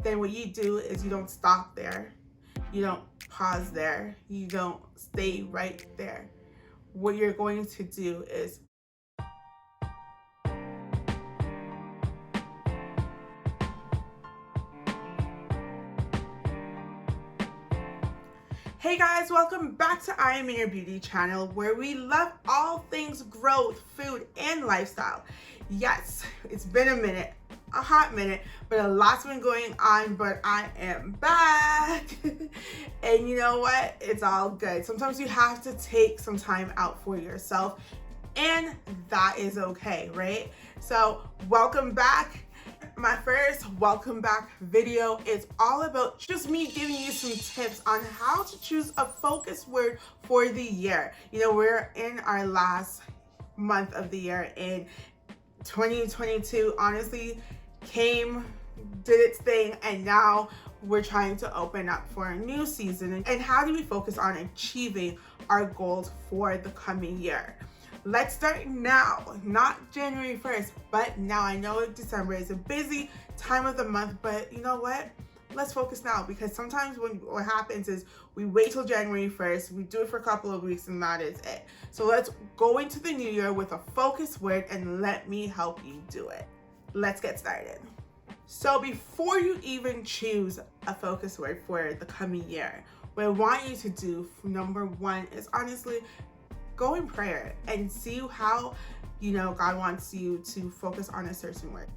then what you do is you don't stop there. You don't pause there. You don't stay right there. What you're going to do is hey guys, welcome back to I Am In Your Beauty channel, where we love all things growth, food, and lifestyle. Yes, it's been a minute, a hot minute, but a lot's been going on, but I am back. And you know what? It's all good. Sometimes you have to take some time out for yourself, and that is okay, right? So welcome back. My first welcome back video is all about just me giving you some tips on how to choose a focus word for the year. You know, we're in our last month of the year, and 2022 honestly did its thing, and now we're trying to open up for a new season. And how do we focus on achieving our goals for the coming year? Let's start now, not January 1st, but now. I know December is a busy time of the month, but you know what? Let's focus now, because sometimes what happens is we wait till January 1st, we do it for a couple of weeks, and that is it. So let's go into the new year with a focus word, and let me help you do it. Let's get started. So before you even choose a focus word for the coming year, what I want you to do, number one, is honestly go in prayer and see how, God wants you to focus on a certain word.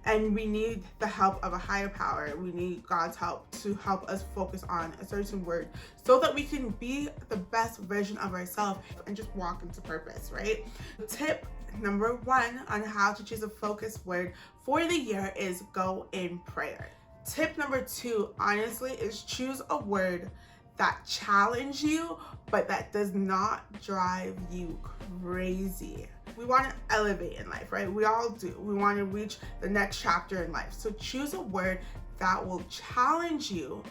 And we need the help of a higher power. We need God's help to help us focus on a certain word so that we can be the best version of ourselves and just walk into purpose, right? Tip number one on how to choose a focus word for the year is go in prayer. Tip number two, honestly, is choose a word that challenge you, but that does not drive you crazy. We want to elevate in life, right? We all do. We want to reach the next chapter in life. So choose a word that will challenge you,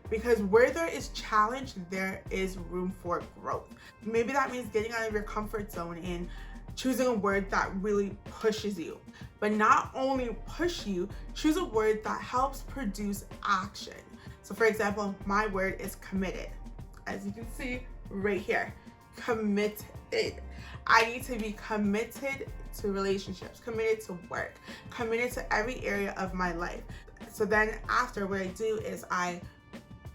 because where there is challenge, there is room for growth. Maybe that means getting out of your comfort zone and choosing a word that really pushes you. But not only push you, choose a word that helps produce action. So for example, my word is committed. As you can see right here, committed. I need to be committed to relationships, committed to work, committed to every area of my life. So then after, what I do is I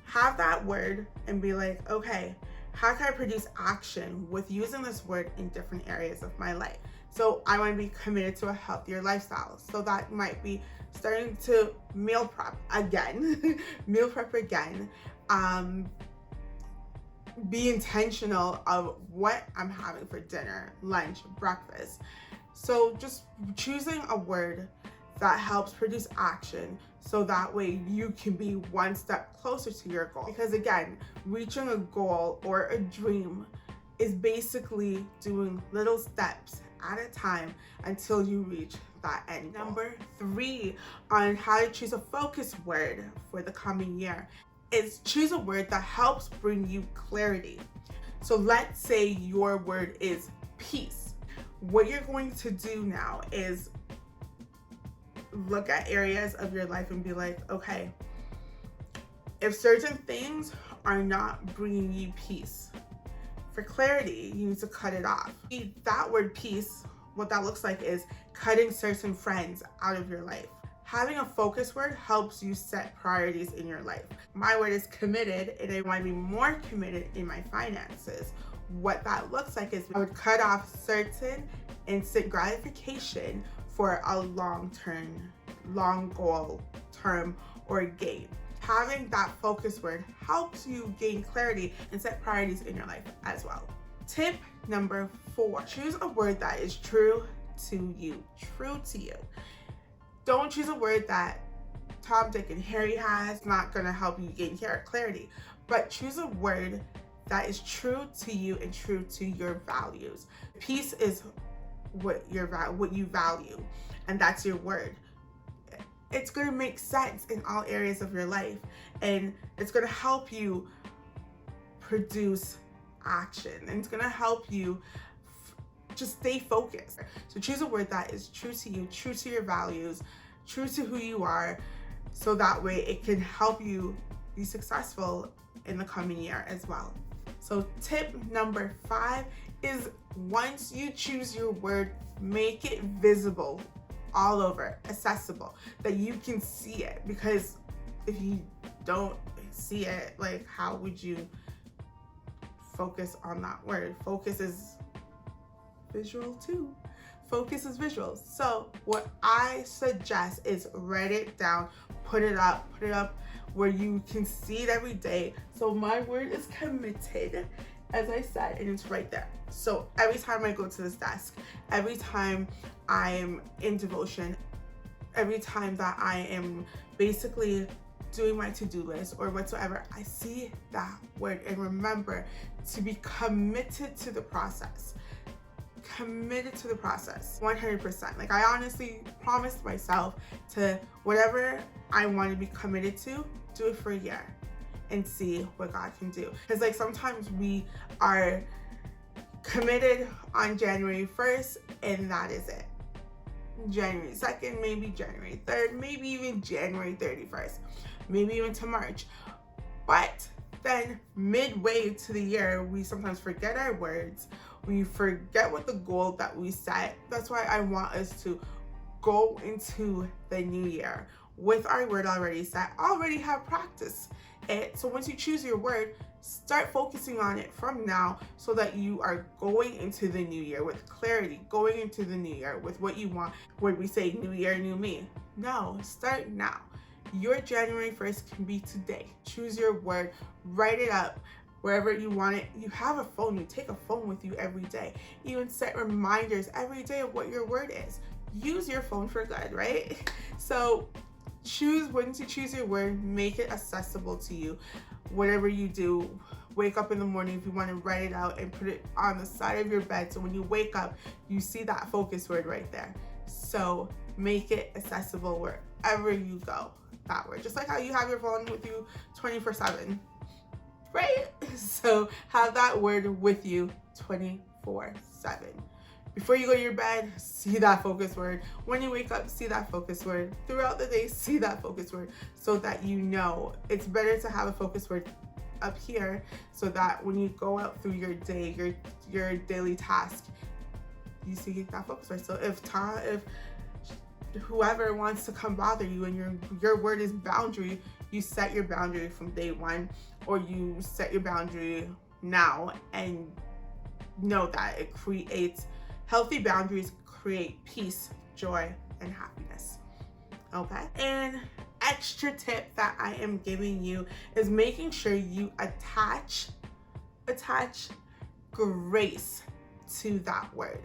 have that word and be like, okay, how can I produce action with using this word in different areas of my life? So I want to be committed to a healthier lifestyle. So that might be starting to meal prep again, be intentional of what I'm having for dinner, lunch, breakfast. So just choosing a word that helps produce action, so that way you can be one step closer to your goal. Because again, reaching a goal or a dream is basically doing little steps at a time until you reach that end goal. Number three on how to choose a focus word for the coming year is choose a word that helps bring you clarity. So let's say your word is peace. What you're going to do now is look at areas of your life and be like, okay, if certain things are not bringing you peace, for clarity, you need to cut it off. That word peace, what that looks like is cutting certain friends out of your life. Having a focus word helps you set priorities in your life. My word is committed, and I want to be more committed in my finances. What that looks like is I would cut off certain instant gratification for a long goal, term, or gain. Having that focus word helps you gain clarity and set priorities in your life as well. Tip number four, choose a word that is true to you. True to you. Don't choose a word that Tom, Dick, and Harry has. It's not gonna help you gain clarity, but choose a word that is true to you and true to your values. Peace is what you value, and that's your word. It's going to make sense in all areas of your life, and it's going to help you produce action, and it's going to help you just stay focused. So choose a word that is true to you, true to your values, true to who you are, so that way it can help you be successful in the coming year as well. So tip number 5 is, once you choose your word, make it visible all over, accessible, that you can see it. Because if you don't see it, like, how would you focus on that word? Focus is visual too. Focus is visual. So what I suggest is write it down, put it up where you can see it every day. So my word is committed, as I said, and it's right there. So every time I go to this desk, every time I'm in devotion, every time that I am basically doing my to-do list or whatsoever, I see that word and remember to be committed to the process. Committed to the process 100%. Like, I honestly promised myself to, whatever I want to be committed to, do it for a year and see what God can do. Because like, sometimes we are committed on January 1st and that is it. January 2nd, maybe January 3rd, maybe even January 31st, maybe even to March. But then midway to the year, we sometimes forget our words. We forget what the goal that we set. That's why I want us to go into the new year with our word already set, already have practice it. So once you choose your word, start focusing on it from now so that you are going into the new year with clarity, going into the new year with what you want. When we say new year, new me, no, start now. Your January 1st can be today. Choose your word, write it up wherever you want it. You have a phone, you take a phone with you every day. Even set reminders every day of what your word is. Use your phone for good, right? So once you choose your word, make it accessible to you. Whatever you do, wake up in the morning, if you want to write it out and put it on the side of your bed, so when you wake up, you see that focus word right there. So make it accessible wherever you go, that word. Just like how you have your phone with you 24/7, right? So have that word with you 24/7. Before you go to your bed, see that focus word. When you wake up, see that focus word. Throughout the day, see that focus word, so that you know it's better to have a focus word up here, so that when you go out through your day, your daily task, you see that focus word. So if whoever wants to come bother you and your word is boundary, you set your boundary from day one, or you set your boundary now and know that it creates healthy boundaries, create peace, joy, and happiness. Okay? And extra tip that I am giving you is making sure you attach grace to that word.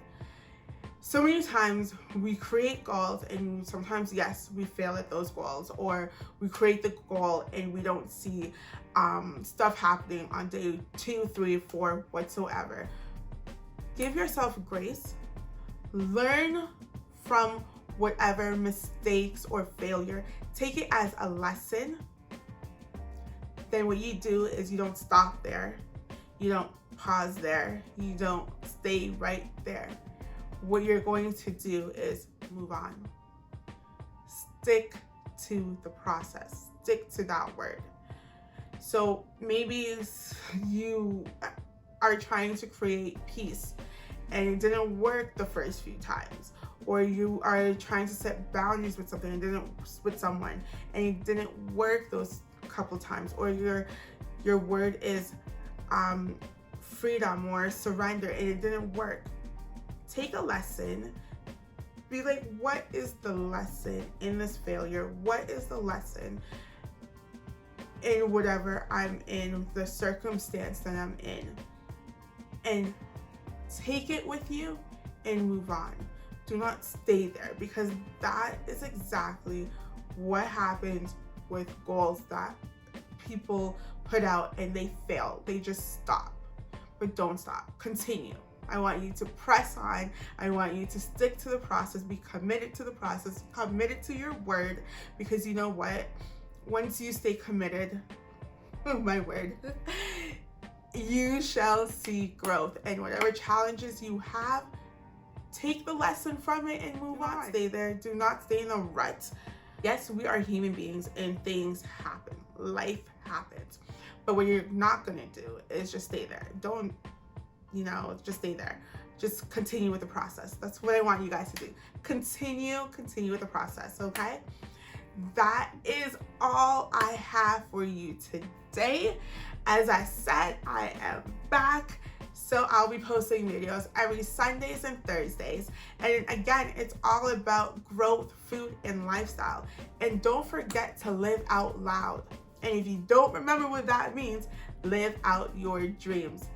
So many times we create goals and sometimes, yes, we fail at those goals, or we create the goal and we don't see stuff happening on day 2, 3, 4, whatsoever. Give yourself grace. Learn from whatever mistakes or failure. Take it as a lesson. Then what you do is you don't stop there. You don't pause there. You don't stay right there. What you're going to do is move on. Stick to the process. Stick to that word. So maybe you are trying to create peace and it didn't work the first few times, or you are trying to set boundaries with something and with someone and it didn't work those couple times, or your word is freedom or surrender and it didn't work. Take a lesson. Be like, what is the lesson in this failure? What is the lesson in whatever I'm in, the circumstance that I'm in? And take it with you and move on. Do not stay there, because that is exactly what happens with goals that people put out and they fail. They just stop. But don't stop. Continue. I want you to press on. I want you to stick to the process. Be committed to the process. Committed to your word, because you know what? Once you stay committed, oh my word, you shall see growth. And whatever challenges you have, take the lesson from it and move on. Stay there. Do not stay in a rut. Yes, we are human beings and things happen. Life happens. But what you're not gonna do is just stay there. Don't, just stay there. Just continue with the process. That's what I want you guys to do. Continue with the process, okay? That is all I have for you today. As I said, I am back. So I'll be posting videos every Sundays and Thursdays. And again, it's all about growth, food, and lifestyle. And don't forget to live out loud. And if you don't remember what that means, live out your dreams.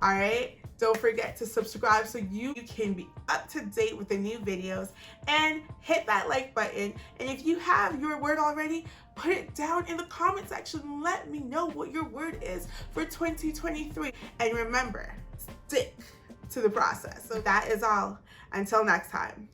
All right? Don't forget to subscribe so you can be up to date with the new videos, and hit that like button. And if you have your word already, put it down in the comment section. Let me know what your word is for 2023. And remember, stick to the process. So that is all. Until next time.